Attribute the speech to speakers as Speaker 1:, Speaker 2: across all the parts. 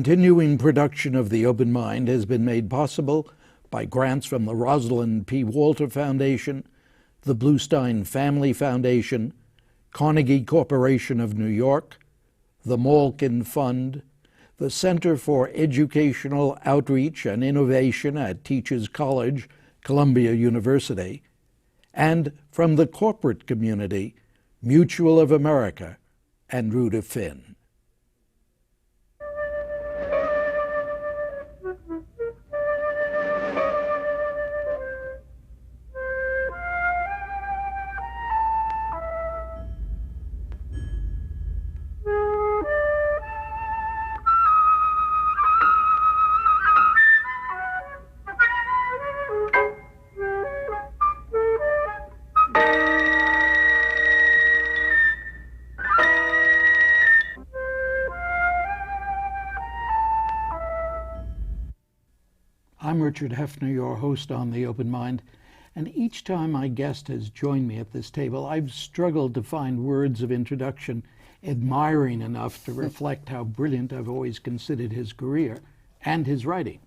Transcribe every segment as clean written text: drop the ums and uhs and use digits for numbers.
Speaker 1: continuing production of The Open Mind has been made possible by grants from the Rosalind P. Walter Foundation, the Bluestein Family Foundation, Carnegie Corporation of New York, the Malkin Fund, the Center for Educational Outreach and Innovation at Teachers College, Columbia University, and from the corporate community, Mutual of America and Rudolph Finn. I'm Richard Heffner, your host on The Open Mind, and each time my guest has joined me at this table, I've struggled to find words of introduction admiring enough to reflect how brilliant I've always considered his career and his writing.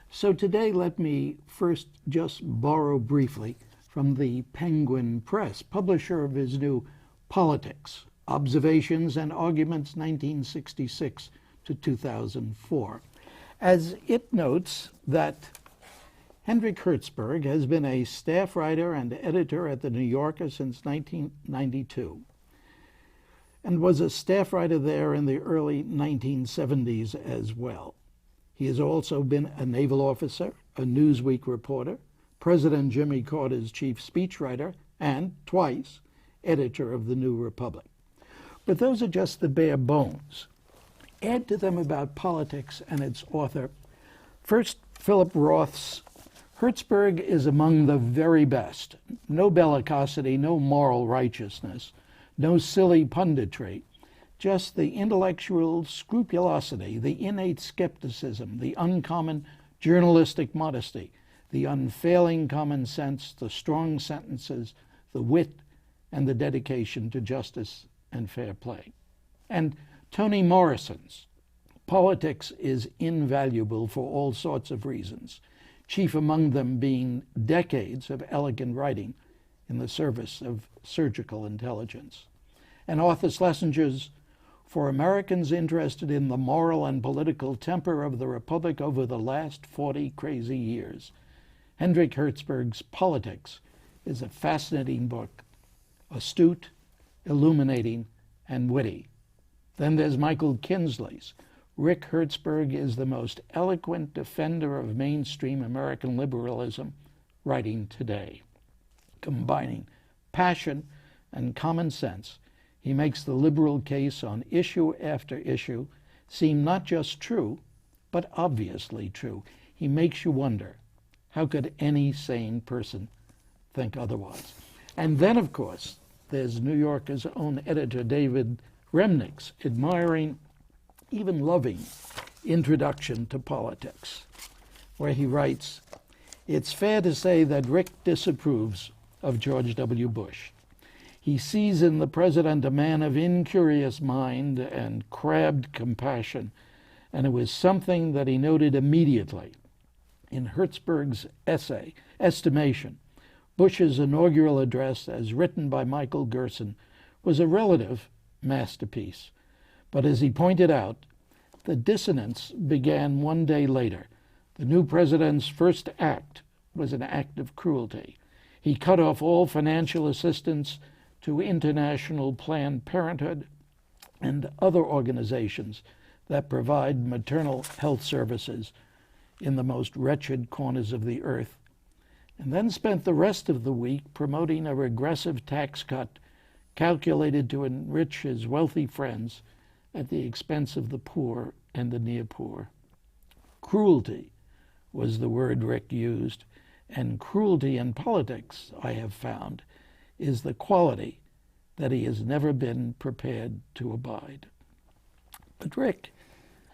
Speaker 1: So today, let me first just borrow briefly from the Penguin Press, publisher of his new Politics, Observations and Arguments 1966 to 2004. As it notes that Hendrik Hertzberg has been a staff writer and editor at The New Yorker since 1992 and was a staff writer there in the early 1970s as well. He has also been a naval officer, a Newsweek reporter, President Jimmy Carter's chief speechwriter, and, twice, editor of The New Republic. But those are just the bare bones. Add to them about politics and its author. First, Philip Roth's Hertzberg is among the very best. No bellicosity, no moral righteousness, no silly punditry, just the intellectual scrupulosity, the innate skepticism, the uncommon journalistic modesty, the unfailing common sense, the strong sentences, the wit, and the dedication to justice and fair play. And Toni Morrison's Politics is invaluable for all sorts of reasons, chief among them being decades of elegant writing in the service of surgical intelligence. And Arthur Schlesinger's For Americans Interested in the Moral and Political Temper of the Republic Over the Last 40 Crazy Years. Hendrik Hertzberg's Politics is a fascinating book, astute, illuminating, and witty. Then there's Michael Kinsley's Rick Hertzberg is the most eloquent defender of mainstream American liberalism writing today. Combining passion and common sense, he makes the liberal case on issue after issue seem not just true, but obviously true. He makes you wonder, how could any sane person think otherwise? And then, of course, there's New Yorker's own editor, David Remnick's admiring, even loving, introduction to politics, where he writes, "It's fair to say that Rick disapproves of George W. Bush. He sees in the president a man of incurious mind and crabbed compassion, and it was something that he noted immediately. In Hertzberg's essay, Estimation, Bush's inaugural address, as written by Michael Gerson, was a relative masterpiece. But as he pointed out, the dissonance began one day later. The new president's first act was an act of cruelty. He cut off all financial assistance to International Planned Parenthood and other organizations that provide maternal health services in the most wretched corners of the earth, and then spent the rest of the week promoting a regressive tax cut calculated to enrich his wealthy friends at the expense of the poor and the near poor. Cruelty was the word Rick used, and cruelty in politics, I have found, is the quality that he has never been prepared to abide." But Rick,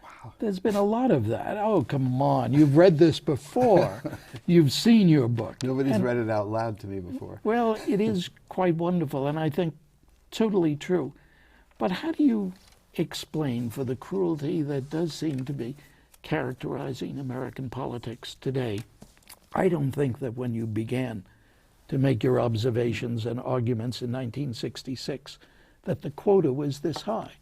Speaker 1: wow, there's been a lot of that. Oh, come on. You've read this before. You've seen your book.
Speaker 2: Nobody's read it out loud to me before.
Speaker 1: Well, it is quite wonderful, and I think totally true. But how do you explain for the cruelty that does seem to be characterizing American politics today? I don't think that when you began to make your observations and arguments in 1966 that the quota was this high.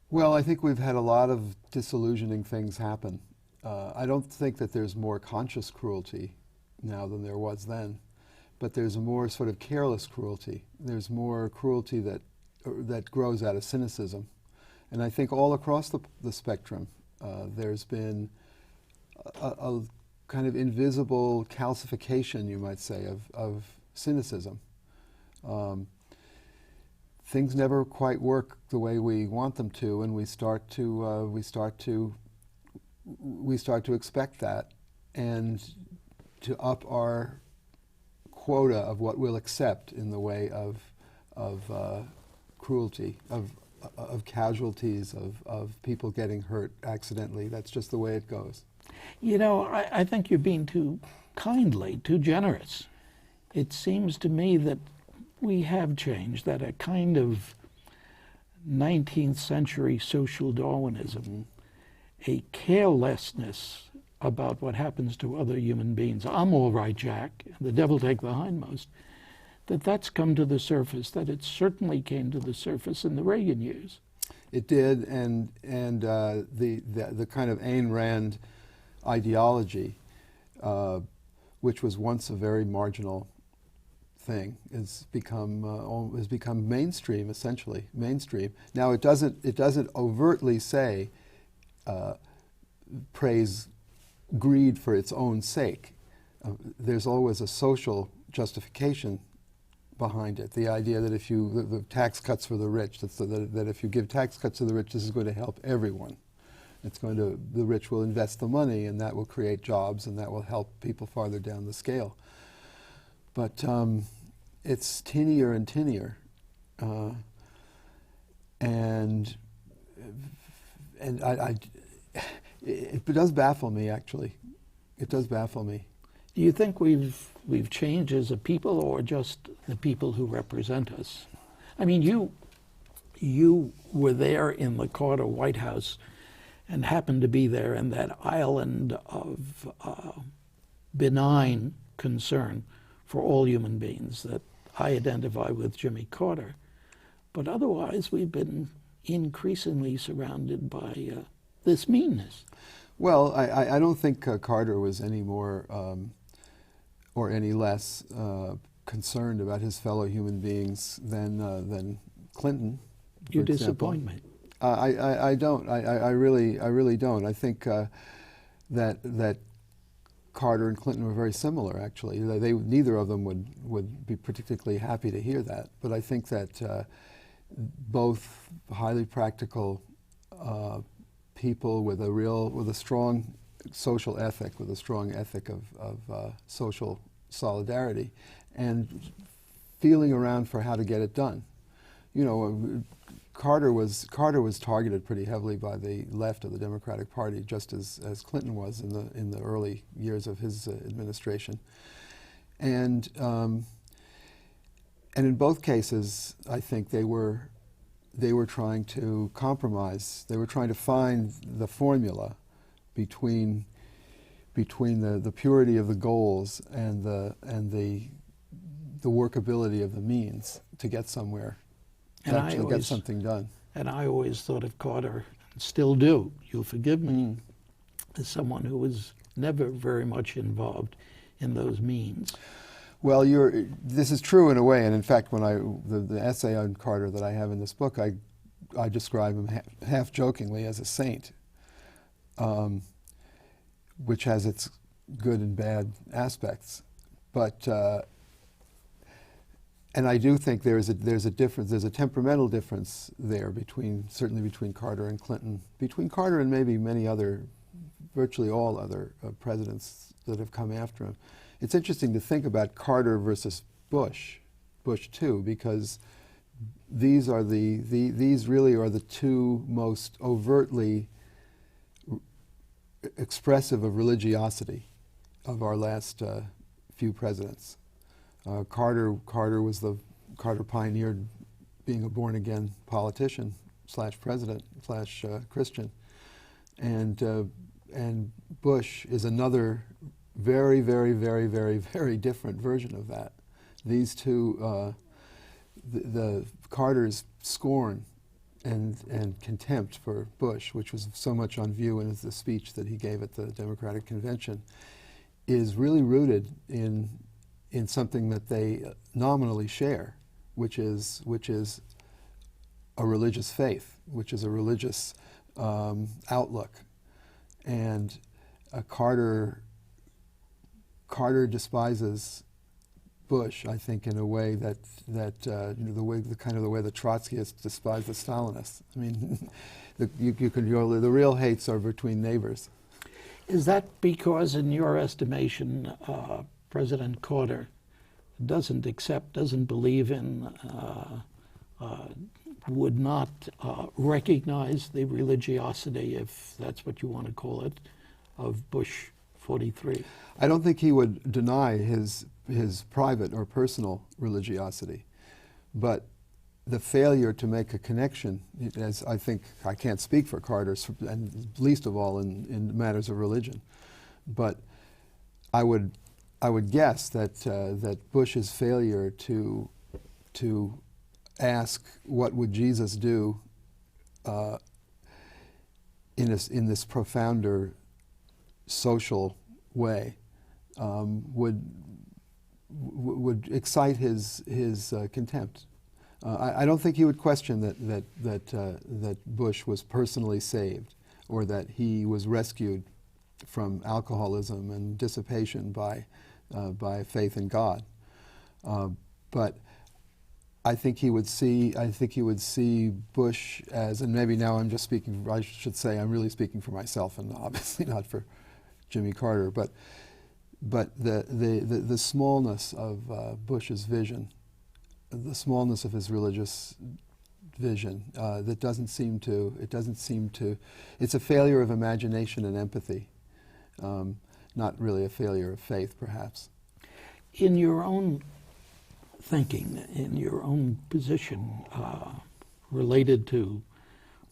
Speaker 2: Well, I think we've had a lot of disillusioning things happen. I don't think that there's more conscious cruelty now than there was then, but there's a more sort of careless cruelty. There's more cruelty that grows out of cynicism. And I think all across the spectrum, there's been a kind of invisible calcification, you might say, of cynicism. Things never quite work the way we want them to, and we start to expect that, and to up our quota of what we'll accept in the way of cruelty, of casualties, of people getting hurt accidentally. That's just the way it goes.
Speaker 1: You know, I think you're being too kindly, too generous. It seems to me that we have changed, that a kind of 19th century social Darwinism, a carelessness about what happens to other human beings. I'm all right, Jack, the devil take the hindmost. That's come to the surface, that it certainly came to the surface in the Reagan years.
Speaker 2: It did, and the kind of Ayn Rand ideology, which was once a very marginal thing, has become mainstream, essentially mainstream. Now it doesn't overtly say praise greed for its own sake. There's always a social justification behind it. The idea that the tax cuts for the rich, that if you give tax cuts to the rich, this is going to help everyone. The rich will invest the money, and that will create jobs, and that will help people farther down the scale. But it's tinier and tinier, and it does baffle me, actually. It does baffle me.
Speaker 1: Do you think we've changed as a people, or just the people who represent us? I mean, you were there in the Carter White House and happened to be there in that island of benign concern for all human beings that I identify with Jimmy Carter. But otherwise, we've been increasingly surrounded by this meanness.
Speaker 2: Well, I don't think Carter was any more or any less concerned about his fellow human beings than Clinton.
Speaker 1: You disappoint me.
Speaker 2: I don't. I really don't. I think that Carter and Clinton were very similar, actually. Neither of them would be particularly happy to hear that. But I think that both highly practical people with a strong social ethic, with a strong ethic of social solidarity, and feeling around for how to get it done. You know, Carter was targeted pretty heavily by the left of the Democratic Party, just as Clinton was in the early years of his administration, and in both cases, I think they were trying to compromise. They were trying to find the formula between the purity of the goals and the workability of the means to get somewhere. To actually get something done.
Speaker 1: And I always thought of Carter, and still do, you'll forgive me, as someone who was never very much involved in those means.
Speaker 2: Well, this is true in a way, and in fact, when the essay on Carter that I have in this book, I describe him half jokingly as a saint, which has its good and bad aspects, but. And I do think there's a difference. There's a temperamental difference there certainly between Carter and Clinton, between Carter and maybe virtually all other presidents that have come after him. It's interesting to think about Carter versus Bush too, because these really are the two most overtly expressive of religiosity of our last few presidents. Carter pioneered being a born-again politician, / president / Christian, and Bush is another very, very, very, very, very different version of that. These two, the Carter's scorn and contempt for Bush, which was so much on view in the speech that he gave at the Democratic Convention, is really rooted in something that they nominally share, which is a religious faith, which is a religious outlook. And Carter despises Bush, I think, in a way that the way the Trotskyists despise the Stalinists. I mean, the real hates are between neighbors.
Speaker 1: Is that because, in your estimation, President Carter doesn't believe in, would not recognize the religiosity, if that's what you want to call it, of Bush 43?
Speaker 2: I don't think he would deny his private or personal religiosity, but the failure to make a connection, as I think, I can't speak for Carter, and least of all in matters of religion, but I would guess that Bush's failure to ask what would Jesus do in this profounder social way would excite his contempt. I don't think he would question that Bush was personally saved, or that he was rescued from alcoholism and dissipation by faith in God. But I think he would see Bush as, and maybe now I'm just speaking, I should say I'm really speaking for myself and obviously not for Jimmy Carter, but the smallness of Bush's vision, the smallness of his religious vision, that doesn't seem to, it's a failure of imagination and empathy, not really a failure of faith, perhaps.
Speaker 1: In your own thinking, in your own position related to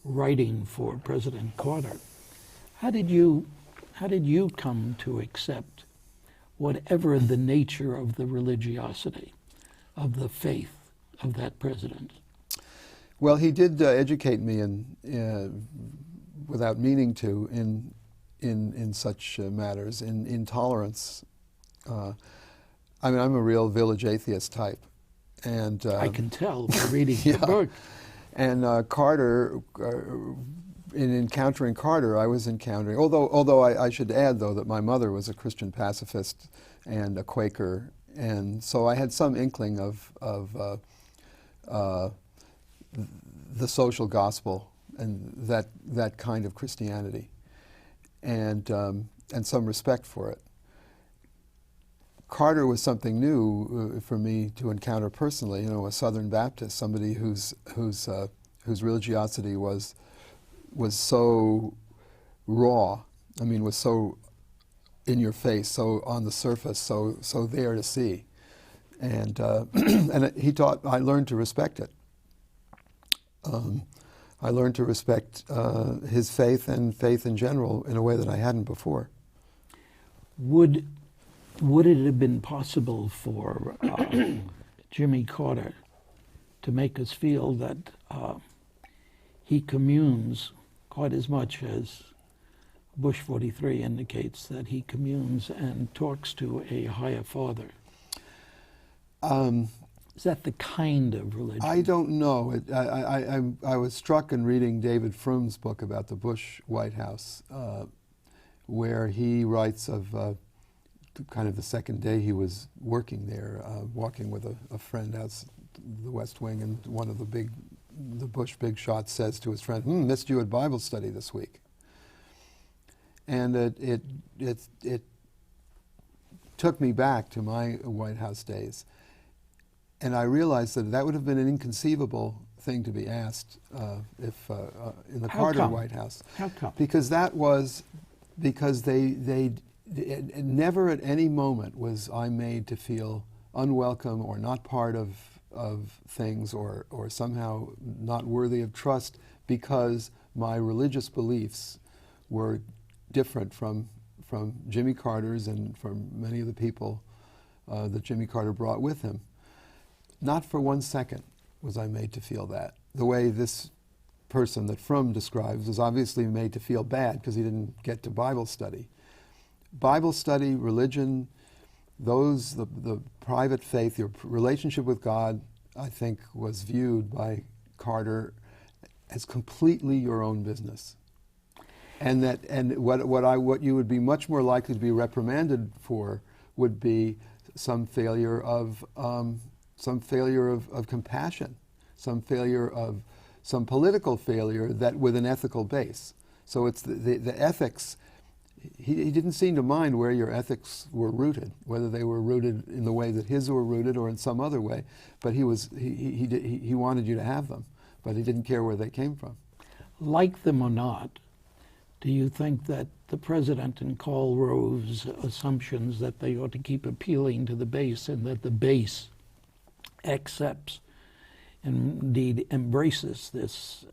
Speaker 1: writing for President Carter, how did you come to accept whatever the nature of the religiosity, of the faith of that president?
Speaker 2: Well, he did educate me without meaning to, in such matters, in tolerance. I mean, I'm a real village atheist type, and
Speaker 1: I can tell by reading
Speaker 2: yeah.
Speaker 1: the book.
Speaker 2: And Carter, in encountering Carter, I was encountering, although I should add, though, that my mother was a Christian pacifist and a Quaker, and so I had some inkling of the social gospel and that kind of Christianity, and some respect for it. Carter was something new for me to encounter personally. You know, a Southern Baptist, somebody whose religiosity was so raw. I mean, was so in your face, so on the surface, so there to see, and he taught. I learned to respect it. I learned to respect his faith and faith in general in a way that I hadn't before.
Speaker 1: Would it have been possible for Jimmy Carter to make us feel that he communes quite as much as Bush 43 indicates, that he communes and talks to a higher father? Is that the kind of religion?
Speaker 2: I don't know. I was struck in reading David Froom's book about the Bush White House, where he writes of kind of the second day he was working there, walking with a friend out the West Wing, and one of the Bush big shots says to his friend, "Missed you at Bible study this week." And it took me back to my White House days, and I realized that would have been an inconceivable thing to be asked if in the Carter White House.
Speaker 1: How come?
Speaker 2: Because they never at any moment was I made to feel unwelcome or not part of things or somehow not worthy of trust because my religious beliefs were different from Jimmy Carter's and from many of the people that Jimmy Carter brought with him. Not for 1 second was I made to feel that. The way this person that Fromm describes was obviously made to feel bad because he didn't get to Bible study. Bible study, religion, the private faith, your relationship with God, I think was viewed by Carter as completely your own business. And what you would be much more likely to be reprimanded for would be some failure of compassion, some political failure that with an ethical base. So it's the ethics. He didn't seem to mind where your ethics were rooted, whether they were rooted in the way that his were rooted or in some other way. But he wanted you to have them, but he didn't care where they came from.
Speaker 1: Like them or not, do you think that the president and Karl Rove's assumptions that they ought to keep appealing to the base and that the base accepts and indeed embraces this,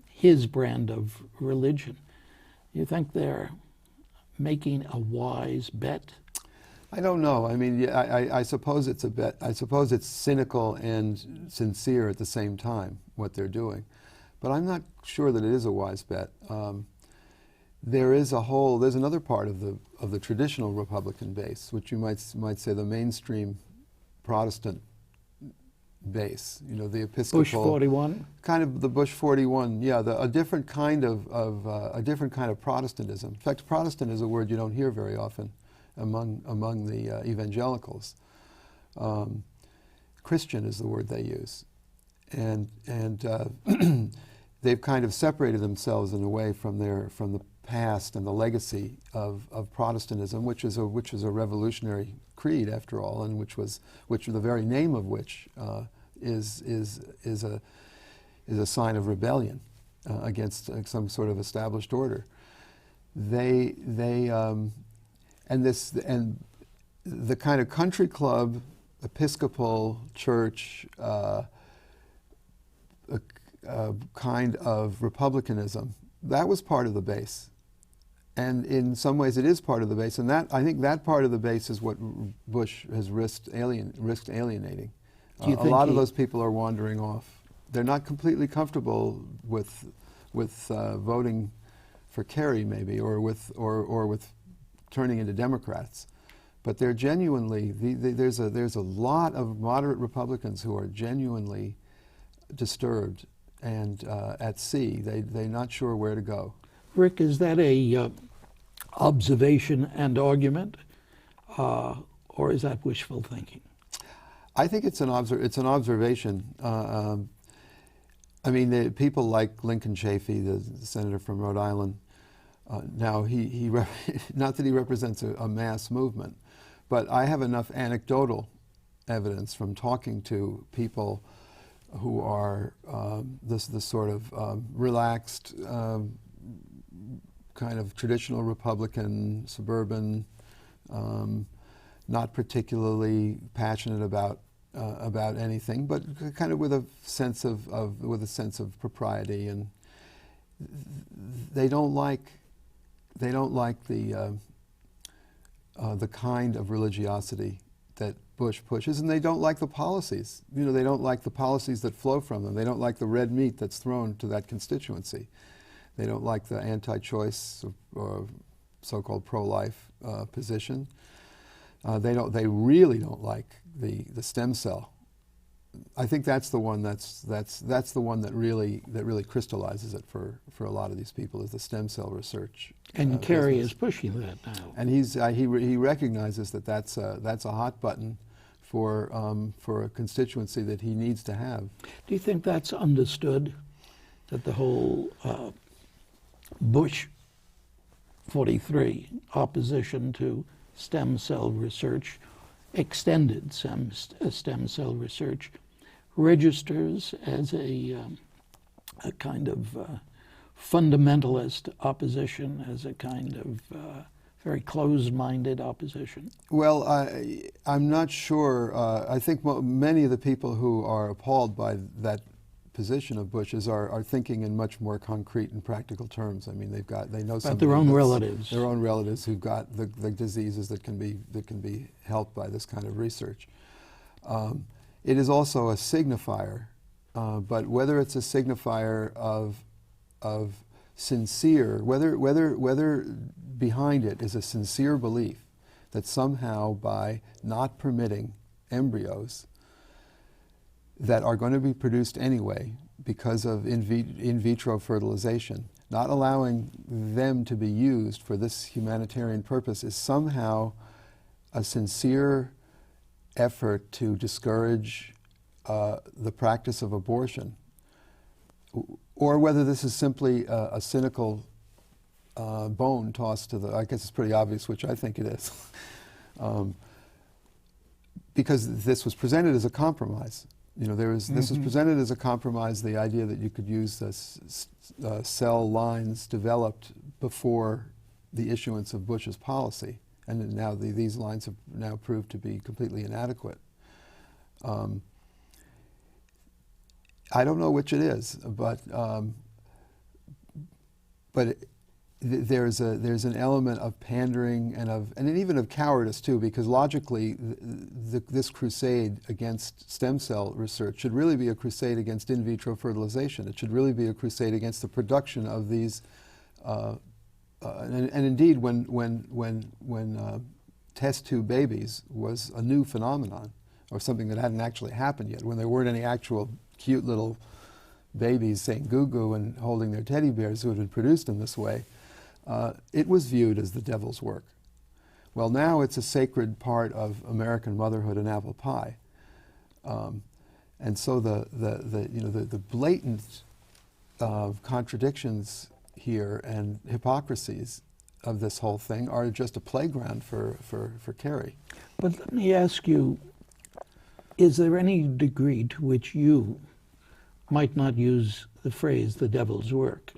Speaker 1: his brand of religion, do you think they're making a wise bet?
Speaker 2: I don't know. I mean, I suppose it's a bet. I suppose it's cynical and sincere at the same time, what they're doing. But I'm not sure that it is a wise bet. There's another part of the traditional Republican base, which you might say the mainstream Protestant base. You know, the Episcopal.
Speaker 1: Bush 41.
Speaker 2: Kind of the Bush 41. Yeah, a different kind of Protestantism. In fact, Protestant is a word you don't hear very often among the evangelicals. Christian is the word they use, and they've kind of separated themselves in a way from the past and the legacy of Protestantism, which is a revolutionary creed after all, and which the very name of which is a sign of rebellion against some sort of established order. And the kind of country club, Episcopal church kind of republicanism, that was part of the base. And in some ways it is part of the base, and I think that part of the base is what Bush has risked alienating. A lot of those people are wandering off. They're not completely comfortable with voting for Kerry, maybe, or with turning into Democrats, but they're genuinely. There's a lot of moderate Republicans who are genuinely disturbed and at sea. They're not sure where to go.
Speaker 1: Rick, is that a observation and argument, or is that wishful thinking?
Speaker 2: I think it's an observation. I mean, people like Lincoln Chafee, the senator from Rhode Island. Now, not that he represents a mass movement, but I have enough anecdotal evidence from talking to people who are this sort of relaxed, kind of traditional Republican, suburban, not particularly passionate about anything, but kind of with a sense of propriety, and they don't like the kind of religiosity that Bush pushes, and they don't like the policies. You know, they don't like the policies that flow from them. They don't like the red meat that's thrown to that constituency. They don't like the anti-choice or so-called pro-life position. They really don't like the stem cell. I think that's the one that's the one that really crystallizes it for a lot of these people, is the stem cell research.
Speaker 1: And Kerry is pushing that now.
Speaker 2: And he recognizes that that's a hot button for a constituency that he needs to have.
Speaker 1: Do you think that's understood, that the whole Bush 43 opposition to stem cell research, extended stem cell research, registers as a kind of fundamentalist opposition, as a kind of very closed-minded opposition?
Speaker 2: Well, I'm not sure. I think many of the people who are appalled by that position of bushes are thinking in much more concrete and practical terms. I mean, they know
Speaker 1: about their own relatives.
Speaker 2: Their own relatives who've got the diseases that can be helped by this kind of research. It is also a signifier, but whether it's a signifier of sincere, whether behind it is a sincere belief that somehow by not permitting embryos that are going to be produced anyway because of in vitro fertilization, not allowing them to be used for this humanitarian purpose is somehow a sincere effort to discourage the practice of abortion, or whether this is simply a cynical bone tossed to I guess it's pretty obvious which I think it is. Because this was presented as a compromise. You know, this was presented as a compromise, the idea that you could use cell lines developed before the issuance of Bush's policy. And now these lines have now proved to be completely inadequate. I don't know which it is, but there's an element of pandering and even of cowardice too, because logically this crusade against stem cell research should really be a crusade against in vitro fertilization. It should really be a crusade against the production of these. And indeed, when test tube babies was a new phenomenon, or something that hadn't actually happened yet, when there weren't any actual cute little babies saying goo-goo and holding their teddy bears who had been produced in this way, it was viewed as the devil's work. Well, now it's a sacred part of American motherhood and apple pie, and so the blatant contradictions here and hypocrisies of this whole thing are just a playground for Kerry.
Speaker 1: But let me ask you, is there any degree to which you might not use the phrase the devil's work,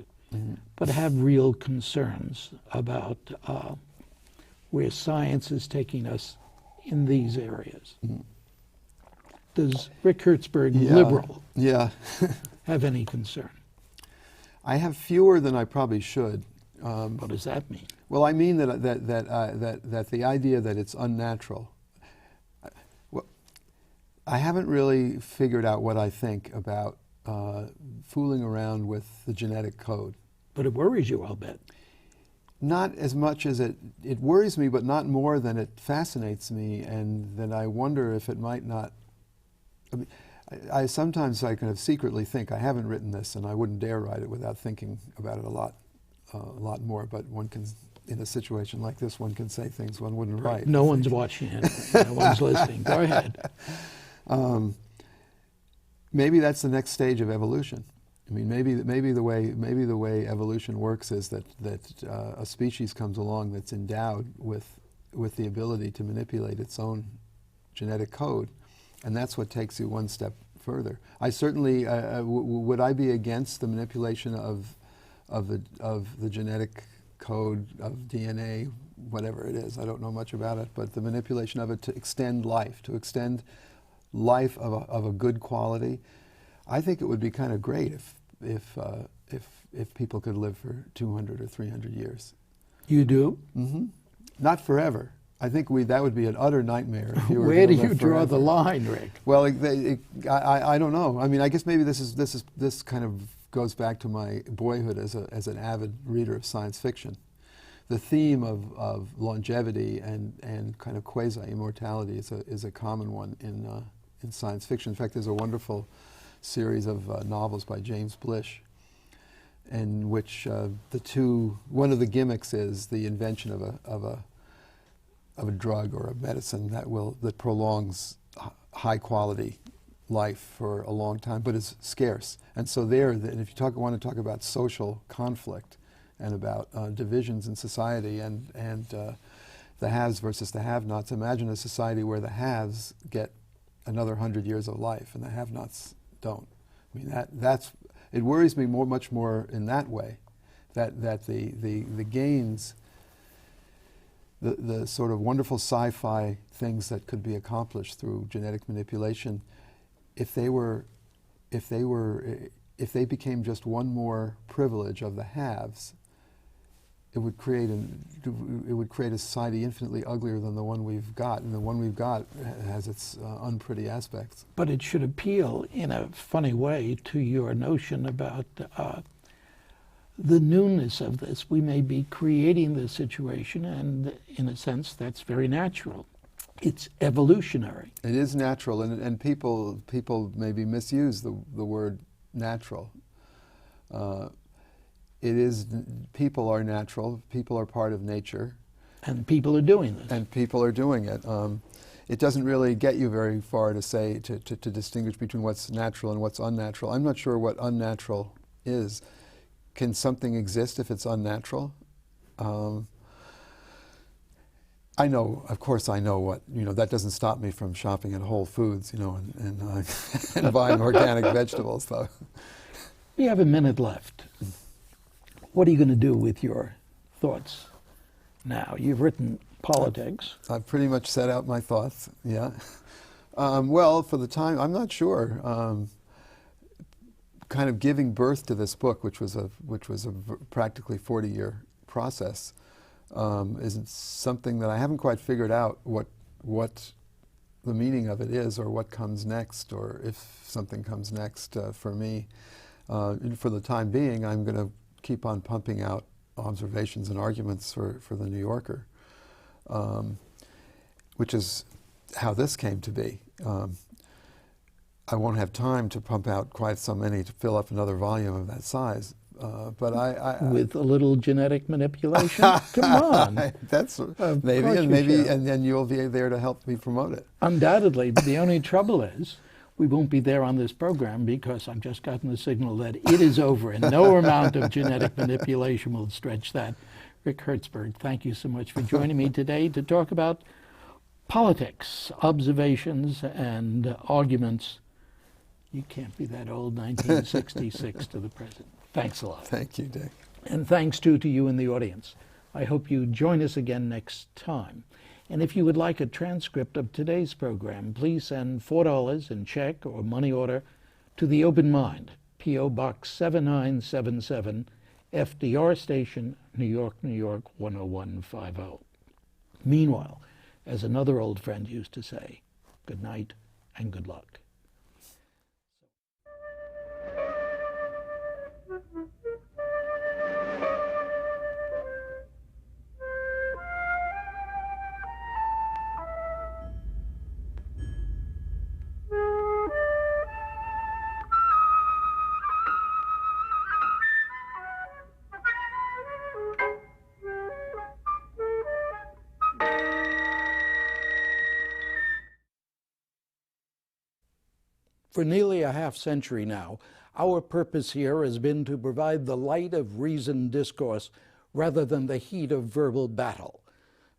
Speaker 1: but have real concerns about where science is taking us in these areas? Does Rick Hertzberg, liberal, have any concern?
Speaker 2: I have fewer than I probably should.
Speaker 1: What does that mean?
Speaker 2: Well, I mean that the idea that it's unnatural. Well, I haven't really figured out what I think about fooling around with the genetic code.
Speaker 1: But it worries you, I'll bet.
Speaker 2: Not as much as it worries me, but not more than it fascinates me, and then I wonder if it might not. I mean, I sometimes I kind of secretly think I haven't written this, and I wouldn't dare write it without thinking about it a lot more. But one can, in a situation like this, one can say things one wouldn't write.
Speaker 1: No one's watching it. No one's listening. Go ahead.
Speaker 2: Maybe that's the next stage of evolution. I mean, maybe the way evolution works is that a species comes along that's endowed with the ability to manipulate its own genetic code, and that's what takes you one step further. I certainly would I be against the manipulation of the genetic code of DNA, whatever it is. I don't know much about it, but the manipulation of it to extend life of a good quality. I think it would be kind of great if people could live for 200 or 300 years.
Speaker 1: You do?
Speaker 2: Mm-hmm. Not forever. I think that would be an utter nightmare. If you were
Speaker 1: Where do
Speaker 2: to live
Speaker 1: you draw
Speaker 2: forever.
Speaker 1: the line, Rick?
Speaker 2: Well, I don't know. I mean, I guess maybe this kind of goes back to my boyhood as an avid reader of science fiction. The theme of longevity and kind of quasi-immortality is a common one in science fiction. In fact, there's a wonderful series of novels by James Blish, in which one of the gimmicks is the invention of a drug or a medicine that prolongs high quality life for a long time, but is scarce. And so and if you want to talk about social conflict and about divisions in society and the haves versus the have-nots, imagine a society where the haves get another 100 years of life and the have-nots don't. I mean, it worries me much more in that way, that the gains, the sort of wonderful sci-fi things that could be accomplished through genetic manipulation, if if they became just one more privilege of the haves, it would create a society infinitely uglier than the one we've got, and the one we've got has its unpretty aspects.
Speaker 1: But it should appeal in a funny way to your notion about the newness of this. We may be creating this situation, and in a sense, that's very natural. It's evolutionary.
Speaker 2: It is natural, and people maybe misuse the word natural. People are natural. People are part of nature.
Speaker 1: And people are doing this.
Speaker 2: And people are doing it. It doesn't really get you very far to say, to distinguish between what's natural and what's unnatural. I'm not sure what unnatural is. Can something exist if it's unnatural? I know, of course I know what, that doesn't stop me from shopping at Whole Foods, and buying organic vegetables, though.
Speaker 1: We have a minute left. What are you going to do with your thoughts now? You've written politics.
Speaker 2: I've pretty much set out my thoughts, yeah. Well, for the time, I'm not sure. Kind of giving birth to this book, which was a practically 40-year process, is something that I haven't quite figured out what the meaning of it is, or what comes next, or if something comes next for me. For the time being, I'm going to keep on pumping out observations and arguments for the New Yorker, which is how this came to be. I won't have time to pump out quite so many to fill up another volume of that size, but I
Speaker 1: with a little genetic manipulation. Come on,
Speaker 2: that's maybe, and then you'll be there to help me promote it.
Speaker 1: Undoubtedly, but the only trouble is, we won't be there on this program because I've just gotten the signal that it is over, and no amount of genetic manipulation will stretch that. Rick Hertzberg, thank you so much for joining me today to talk about politics, observations, and arguments. You can't be that old, 1966 to the present. Thanks a lot.
Speaker 2: Thank you, Dick.
Speaker 1: And thanks, too, to you in the audience. I hope you join us again next time. And if you would like a transcript of today's program, please send $4 in check or money order to The Open Mind, P.O. Box 7977, FDR Station, New York, New York, 10150. Meanwhile, as another old friend used to say, good night and good luck. For nearly a half-century now, our purpose here has been to provide the light of reasoned discourse rather than the heat of verbal battle.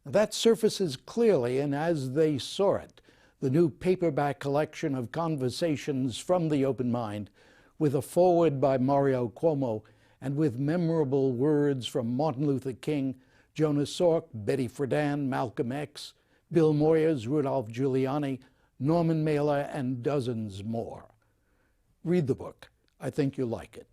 Speaker 1: That surfaces clearly, and as they saw it, the new paperback collection of conversations from the Open Mind, with a foreword by Mario Cuomo and with memorable words from Martin Luther King, Jonas Salk, Betty Friedan, Malcolm X, Bill Moyers, Rudolph Giuliani, Norman Mailer, and dozens more. Read the book. I think you'll like it.